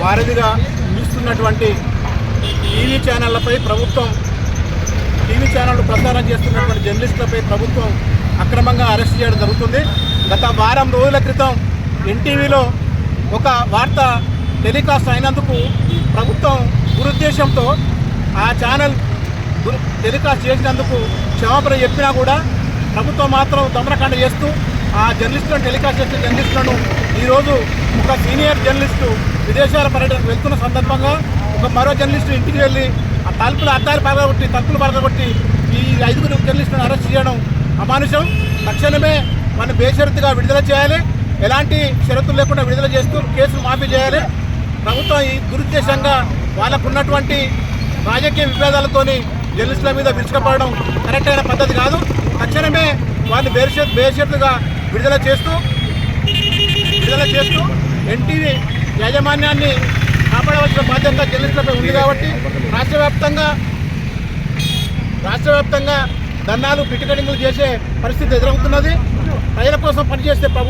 వారధిగా నిలుస్తున్నటువంటి టీవీ ఛానళ్లపై ప్రభుత్వం, టీవీ ఛానళ్లు ప్రసారం చేస్తున్నటువంటి జర్నలిస్టులపై ప్రభుత్వం అక్రమంగా అరెస్ట్ చేయడం జరుగుతుంది. గత వారం రోజుల క్రితం ఎన్టీవీలో ఒక వార్త టెలికాస్ట్ అయినందుకు ప్రభుత్వం దురుద్దేశంతో ఆ ఛానల్ టెలికాస్ట్ చేసినందుకు క్షమాపణ చెప్పినా కూడా ప్రభుత్వం మాత్రం దమనకాండ చేస్తూ ఆ జర్నలిస్టులను, టెలికాస్ట్ చేసిన జర్నలిస్టులను ఈరోజు ఒక సీనియర్ జర్నలిస్టు విదేశాల పర్యటనకు వెళ్తున్న సందర్భంగా మరో జర్నలిస్టు ఇంటికి వెళ్ళి ఆ తలుపులు పగలగొట్టి ఈ 5 జర్నలిస్టులను అరెస్ట్ చేయడం అమానుషం. తక్షణమే మన బేషరతుగా విడుదల చేయాలి, ఎలాంటి షరతులు లేకుండా విడుదల చేస్తూ కేసులు మాఫీ చేయాలి. ప్రభుత్వం ఈ దురుద్దేశంగా వాళ్ళకున్నటువంటి రాజకీయ విభేదాలతోని జర్నలిస్టుల మీద విరుచుకుపడడం కరెక్ట్ అయిన పద్ధతి కాదు. తక్షణమే వాళ్ళని బేషరతుగా విడుదల చేస్తూ ఎన్టీవీ యాజమాన్యాన్ని కాపాడవలసిన బాధ్యత జర్నలిస్టులపై ఉంది. కాబట్టి రాష్ట్ర వ్యాప్తంగా ధర్నాలు, పికెటింగ్లు చేసే పరిస్థితి ఎదురవుతున్నది. ప్రజల కోసం పనిచేసే ప్రభుత్వం